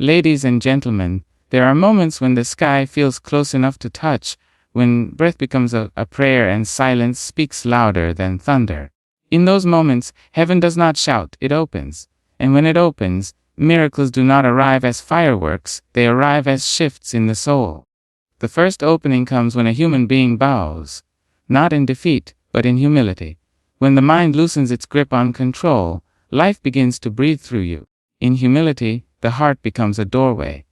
Ladies and gentlemen, there are moments when the sky feels close enough to touch, when breath becomes a prayer and silence speaks louder than thunder. In those moments, heaven does not shout, it opens. And when it opens, miracles do not arrive as fireworks, they arrive as shifts in the soul. The first opening comes when a human being bows, not in defeat, but in humility. When the mind loosens its grip on control, life begins to breathe through you. In humility, the heart becomes a doorway.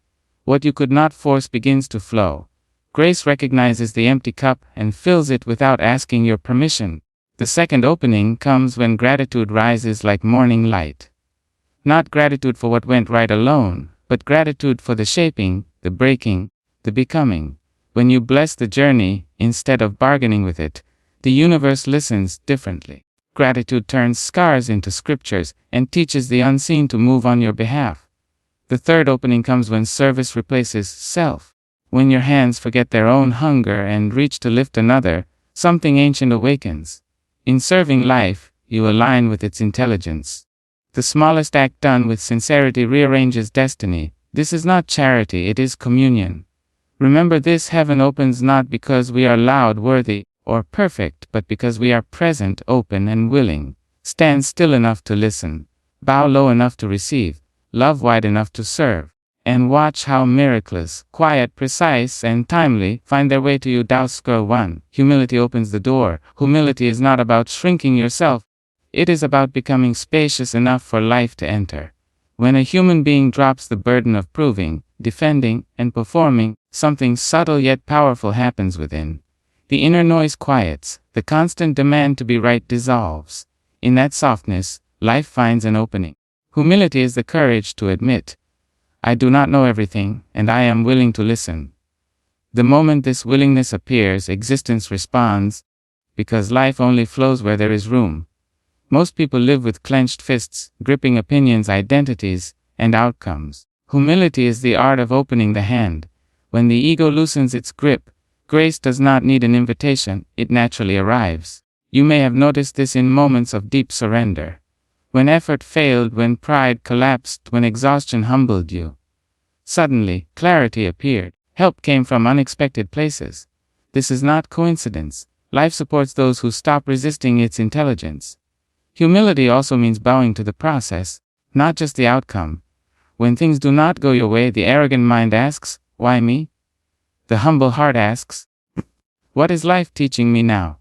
What you could not force begins to flow. Grace recognizes the empty cup and fills it without asking your permission. The second opening comes when gratitude rises like morning light. Not gratitude for what went right alone, but gratitude for the shaping, the breaking, the becoming. When you bless the journey, instead of bargaining with it, the universe listens differently. Gratitude turns scars into scriptures and teaches the unseen to move on your behalf. The third opening comes when service replaces self. When your hands forget their own hunger and reach to lift another, something ancient awakens. In serving life, you align with its intelligence. The smallest act done with sincerity rearranges destiny. This is not charity, it is communion. Remember this: heaven opens not because we are loud, worthy, or perfect, but because we are present, open, and willing. Stand still enough to listen. Bow low enough to receive. Love wide enough to serve. And watch how miracles, quiet, precise, and timely, find their way to you. Tao 1. Humility opens the door. Humility is not about shrinking yourself. It is about becoming spacious enough for life to enter. When a human being drops the burden of proving, defending, and performing, something subtle yet powerful happens within. The inner noise quiets, the constant demand to be right dissolves. In that softness, life finds an opening. Humility is the courage to admit, I do not know everything, and I am willing to listen. The moment this willingness appears, existence responds, because life only flows where there is room. Most people live with clenched fists, gripping opinions, identities, and outcomes. Humility is the art of opening the hand. When the ego loosens its grip, grace does not need an invitation, it naturally arrives. You may have noticed this in moments of deep surrender. When effort failed, when pride collapsed, when exhaustion humbled you. Suddenly, clarity appeared. Help came from unexpected places. This is not coincidence. Life supports those who stop resisting its intelligence. Humility also means bowing to the process, not just the outcome. When things do not go your way, the arrogant mind asks, why me? The humble heart asks, what is life teaching me now?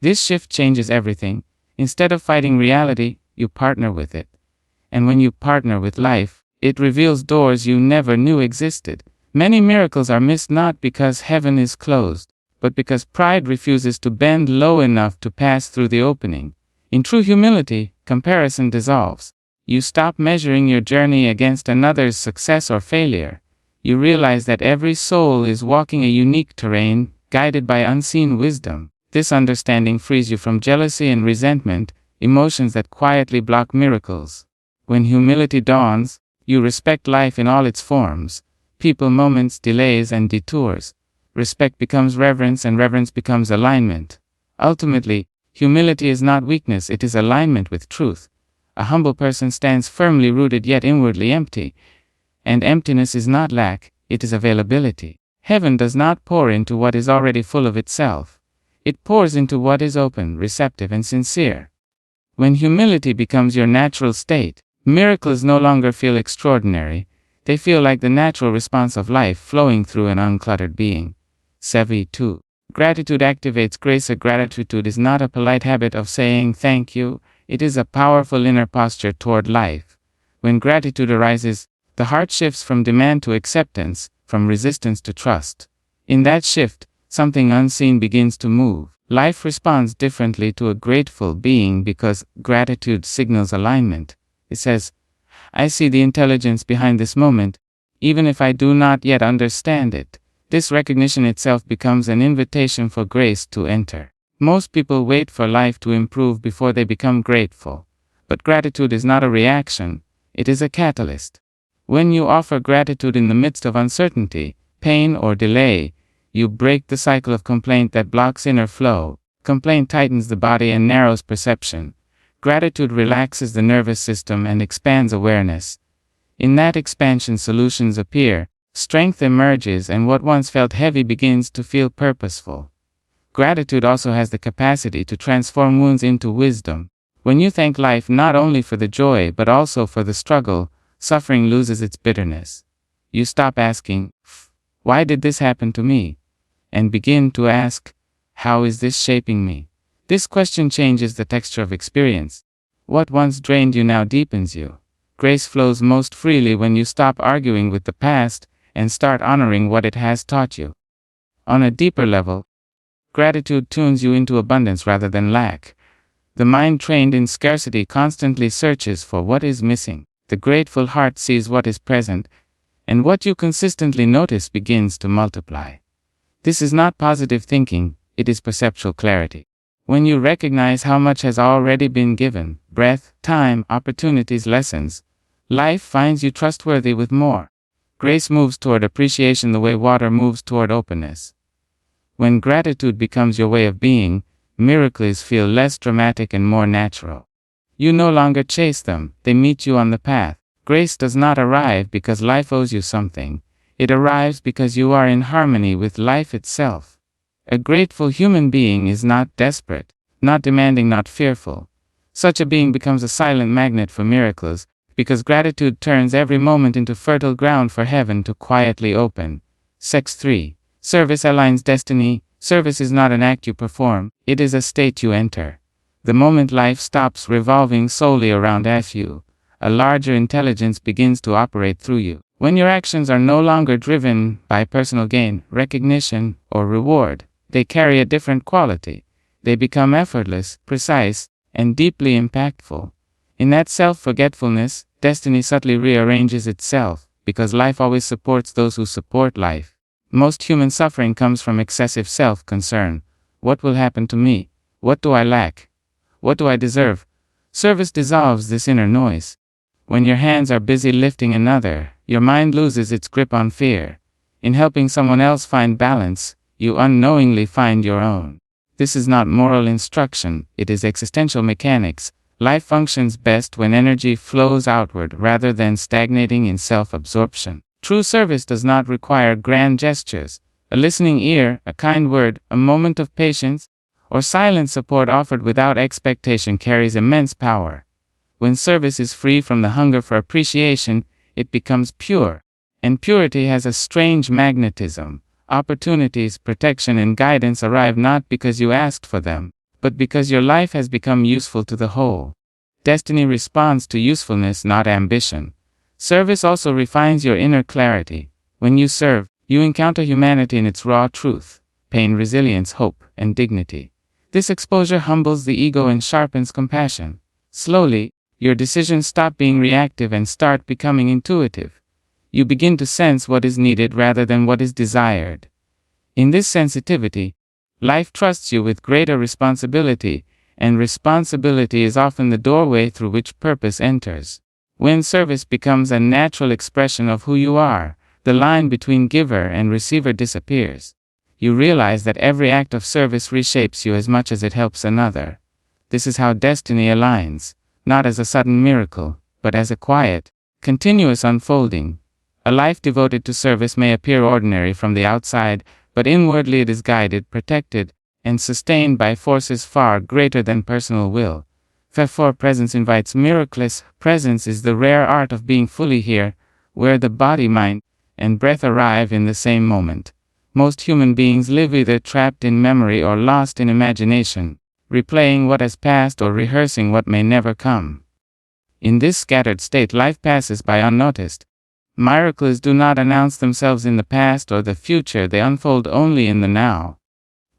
This shift changes everything. Instead of fighting reality, you partner with it. And when you partner with life, it reveals doors you never knew existed. Many miracles are missed not because heaven is closed, but because pride refuses to bend low enough to pass through the opening. In true humility, comparison dissolves. You stop measuring your journey against another's success or failure. You realize that every soul is walking a unique terrain, guided by unseen wisdom. This understanding frees you from jealousy and resentment, emotions that quietly block miracles. When humility dawns, you respect life in all its forms, people, moments, delays, and detours. Respect becomes reverence, and reverence becomes alignment. Ultimately, humility is not weakness, it is alignment with truth. A humble person stands firmly rooted yet inwardly empty. And emptiness is not lack, it is availability. Heaven does not pour into what is already full of itself. It pours into what is open, receptive, and sincere. When humility becomes your natural state, miracles no longer feel extraordinary. They feel like the natural response of life flowing through an uncluttered being. Sevi 2. Gratitude activates grace. A gratitude is not a polite habit of saying thank you, it is a powerful inner posture toward life. When gratitude arises, the heart shifts from demand to acceptance, from resistance to trust. In that shift, something unseen begins to move. Life responds differently to a grateful being because gratitude signals alignment. It says, I see the intelligence behind this moment, even if I do not yet understand it. This recognition itself becomes an invitation for grace to enter. Most people wait for life to improve before they become grateful. But gratitude is not a reaction, it is a catalyst. When you offer gratitude in the midst of uncertainty, pain, or delay, you break the cycle of complaint that blocks inner flow. Complaint tightens the body and narrows perception. Gratitude relaxes the nervous system and expands awareness. In that expansion, solutions appear, strength emerges, and what once felt heavy begins to feel purposeful. Gratitude also has the capacity to transform wounds into wisdom. When you thank life not only for the joy but also for the struggle, suffering loses its bitterness. You stop asking, "Why did this happen to me?" and begin to ask, "How is this shaping me?" This question changes the texture of experience. What once drained you now deepens you. Grace flows most freely when you stop arguing with the past and start honoring what it has taught you. On a deeper level, gratitude tunes you into abundance rather than lack. The mind trained in scarcity constantly searches for what is missing. The grateful heart sees what is present, and what you consistently notice begins to multiply. This is not positive thinking, it is perceptual clarity. When you recognize how much has already been given, breath, time, opportunities, lessons, life finds you trustworthy with more. Grace moves toward appreciation the way water moves toward openness. When gratitude becomes your way of being, miracles feel less dramatic and more natural. You no longer chase them, they meet you on the path. Grace does not arrive because life owes you something. It arrives because you are in harmony with life itself. A grateful human being is not desperate, not demanding, not fearful. Such a being becomes a silent magnet for miracles, because gratitude turns every moment into fertile ground for heaven to quietly open. 3. Service aligns destiny. Service is not an act you perform, it is a state you enter. The moment life stops revolving solely around you, a larger intelligence begins to operate through you. When your actions are no longer driven by personal gain, recognition, or reward, they carry a different quality. They become effortless, precise, and deeply impactful. In that self-forgetfulness, destiny subtly rearranges itself, because life always supports those who support life. Most human suffering comes from excessive self-concern. What will happen to me? What do I lack? What do I deserve? Service dissolves this inner noise. When your hands are busy lifting another, your mind loses its grip on fear. In helping someone else find balance, you unknowingly find your own. This is not moral instruction, it is existential mechanics. Life functions best when energy flows outward rather than stagnating in self-absorption. True service does not require grand gestures. A listening ear, a kind word, a moment of patience, or silent support offered without expectation carries immense power. When service is free from the hunger for appreciation, it becomes pure. And purity has a strange magnetism. Opportunities, protection, and guidance arrive not because you asked for them, but because your life has become useful to the whole. Destiny responds to usefulness, not ambition. Service also refines your inner clarity. When you serve, you encounter humanity in its raw truth: pain, resilience, hope, and dignity. This exposure humbles the ego and sharpens compassion. Slowly, your decisions stop being reactive and start becoming intuitive. You begin to sense what is needed rather than what is desired. In this sensitivity, life trusts you with greater responsibility, and responsibility is often the doorway through which purpose enters. When service becomes a natural expression of who you are, the line between giver and receiver disappears. You realize that every act of service reshapes you as much as it helps another. This is how destiny aligns, not as a sudden miracle, but as a quiet, continuous unfolding. A life devoted to service may appear ordinary from the outside, but inwardly it is guided, protected, and sustained by forces far greater than personal will. Therefore, presence invites miracles. Presence is the rare art of being fully here, where the body, mind, and breath arrive in the same moment. Most human beings live either trapped in memory or lost in imagination, replaying what has passed or rehearsing what may never come. In this scattered state, life passes by unnoticed. Miracles do not announce themselves in the past or the future, they unfold only in the now.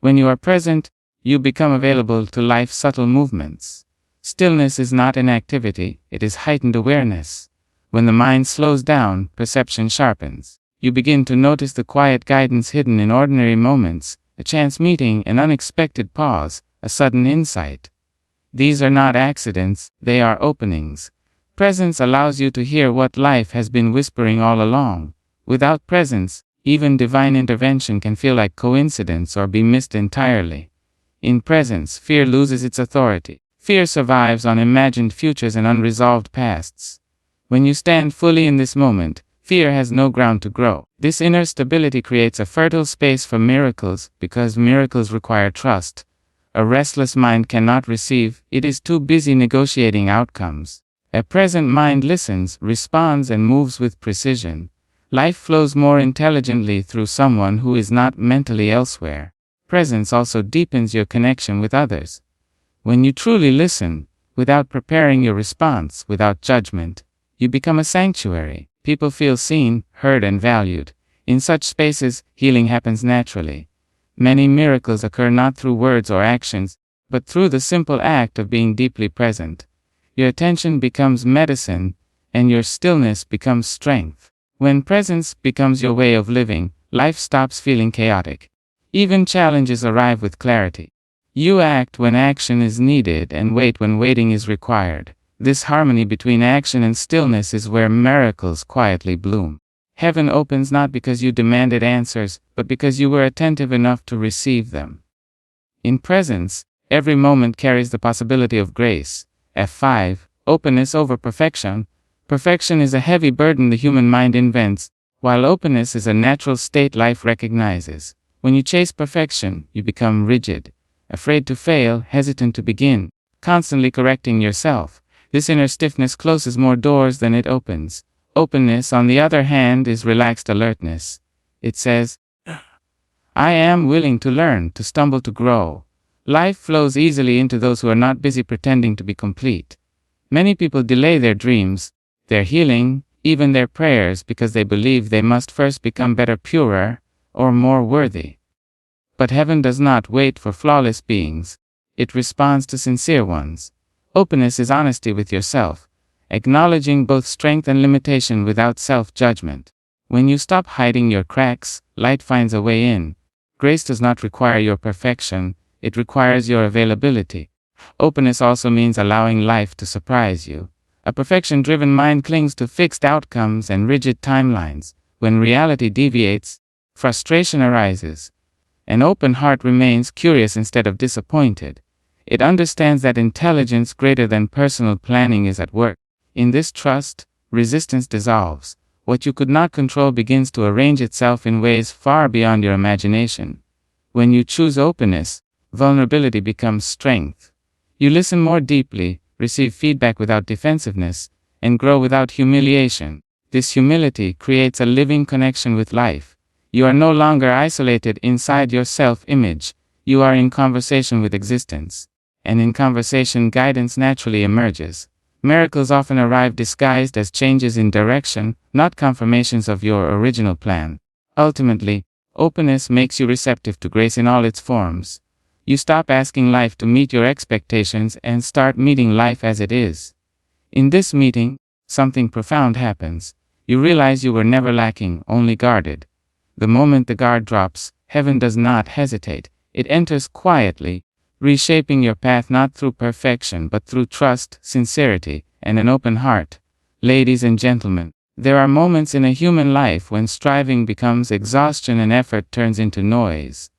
When you are present, you become available to life's subtle movements. Stillness is not inactivity, it is heightened awareness. When the mind slows down, perception sharpens. You begin to notice the quiet guidance hidden in ordinary moments, a chance meeting, an unexpected pause, a sudden insight. These are not accidents, they are openings. Presence allows you to hear what life has been whispering all along. Without presence, even divine intervention can feel like coincidence or be missed entirely. In presence, fear loses its authority. Fear survives on imagined futures and unresolved pasts. When you stand fully in this moment, fear has no ground to grow. This inner stability creates a fertile space for miracles, because miracles require trust. A restless mind cannot receive, it is too busy negotiating outcomes. A present mind listens, responds, and moves with precision. Life flows more intelligently through someone who is not mentally elsewhere. Presence also deepens your connection with others. When you truly listen, without preparing your response, without judgment, you become a sanctuary. People feel seen, heard, and valued. In such spaces, healing happens naturally. Many miracles occur not through words or actions, but through the simple act of being deeply present. Your attention becomes medicine, and your stillness becomes strength. When presence becomes your way of living, life stops feeling chaotic. Even challenges arrive with clarity. You act when action is needed and wait when waiting is required. This harmony between action and stillness is where miracles quietly bloom. Heaven opens not because you demanded answers, but because you were attentive enough to receive them. In presence, every moment carries the possibility of grace. F5. Openness over perfection. Perfection is a heavy burden the human mind invents, while openness is a natural state life recognizes. When you chase perfection, you become rigid, afraid to fail, hesitant to begin, constantly correcting yourself. This inner stiffness closes more doors than it opens. Openness, on the other hand, is relaxed alertness. It says, I am willing to learn, to stumble, to grow. Life flows easily into those who are not busy pretending to be complete. Many people delay their dreams, their healing, even their prayers because they believe they must first become better, purer, or more worthy. But heaven does not wait for flawless beings. It responds to sincere ones. Openness is honesty with yourself, acknowledging both strength and limitation without self-judgment. When you stop hiding your cracks, light finds a way in. Grace does not require your perfection, it requires your availability. Openness also means allowing life to surprise you. A perfection-driven mind clings to fixed outcomes and rigid timelines. When reality deviates, frustration arises. An open heart remains curious instead of disappointed. It understands that intelligence greater than personal planning is at work. In this trust, resistance dissolves. What you could not control begins to arrange itself in ways far beyond your imagination. When you choose openness, vulnerability becomes strength. You listen more deeply, receive feedback without defensiveness, and grow without humiliation. This humility creates a living connection with life. You are no longer isolated inside your self-image. You are in conversation with existence. And in conversation, guidance naturally emerges. Miracles often arrive disguised as changes in direction, not confirmations of your original plan. Ultimately, openness makes you receptive to grace in all its forms. You stop asking life to meet your expectations and start meeting life as it is. In this meeting, something profound happens. You realize you were never lacking, only guarded. The moment the guard drops, heaven does not hesitate. It enters quietly, reshaping your path not through perfection but through trust, sincerity, and an open heart. Ladies and gentlemen, there are moments in a human life when striving becomes exhaustion and effort turns into noise.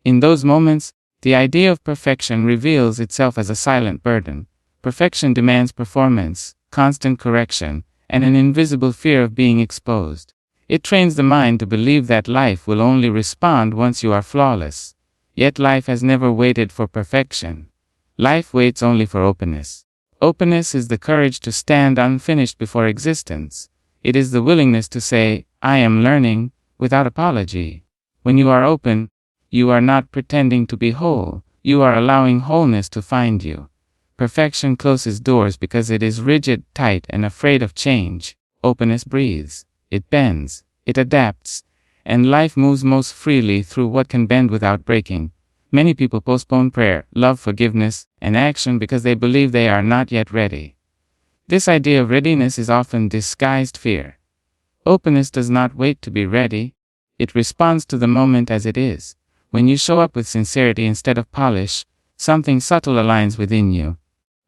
In those moments, the idea of perfection reveals itself as a silent burden. Perfection demands performance, constant correction, and an invisible fear of being exposed. It trains the mind to believe that life will only respond once you are flawless. Yet life has never waited for perfection. Life waits only for openness. Openness is the courage to stand unfinished before existence. It is the willingness to say, I am learning, without apology. When you are open, you are not pretending to be whole. You are allowing wholeness to find you. Perfection closes doors because it is rigid, tight, and afraid of change. Openness breathes. It bends. It adapts. And life moves most freely through what can bend without breaking. Many people postpone prayer, love, forgiveness, and action because they believe they are not yet ready. This idea of readiness is often disguised fear. Openness does not wait to be ready. It responds to the moment as it is. When you show up with sincerity instead of polish, something subtle aligns within you.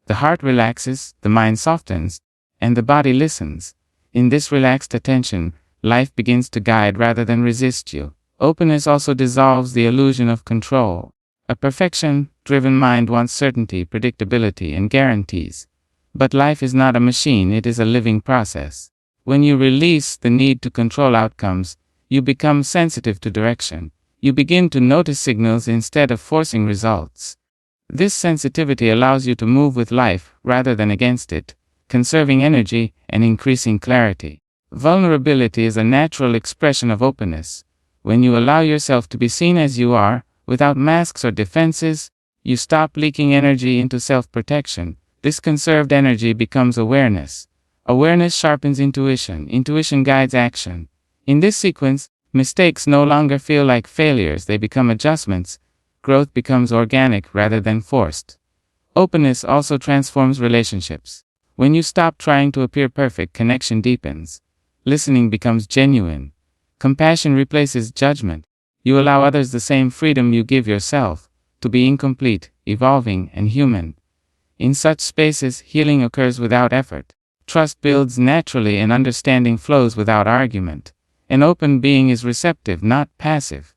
The heart relaxes, the mind softens, and the body listens. In this relaxed attention, life begins to guide rather than resist you. Openness also dissolves the illusion of control. A perfection-driven mind wants certainty, predictability, and guarantees. But life is not a machine, it is a living process. When you release the need to control outcomes, you become sensitive to direction. You begin to notice signals instead of forcing results. This sensitivity allows you to move with life rather than against it, conserving energy and increasing clarity. Vulnerability is a natural expression of openness. When you allow yourself to be seen as you are, without masks or defenses, you stop leaking energy into self-protection. This conserved energy becomes awareness. Awareness sharpens intuition. Intuition guides action. In this sequence, mistakes no longer feel like failures, they become adjustments. Growth becomes organic rather than forced. Openness also transforms relationships. When you stop trying to appear perfect, connection deepens. Listening becomes genuine. Compassion replaces judgment. You allow others the same freedom you give yourself, to be incomplete, evolving, and human. In such spaces, healing occurs without effort. Trust builds naturally and understanding flows without argument. An open being is receptive, not passive.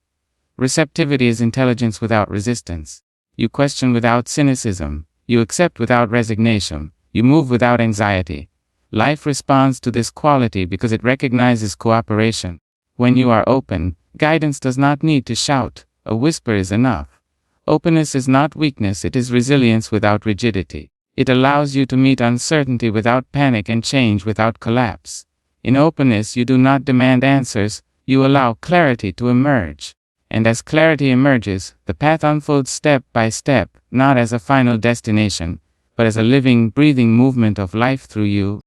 Receptivity is intelligence without resistance. You question without cynicism. You accept without resignation. You move without anxiety. Life responds to this quality because it recognizes cooperation. When you are open, guidance does not need to shout. A whisper is enough. Openness is not weakness, it is resilience without rigidity. It allows you to meet uncertainty without panic and change without collapse. In openness, you do not demand answers, you allow clarity to emerge. And as clarity emerges, the path unfolds step by step, not as a final destination, but as a living, breathing movement of life through you.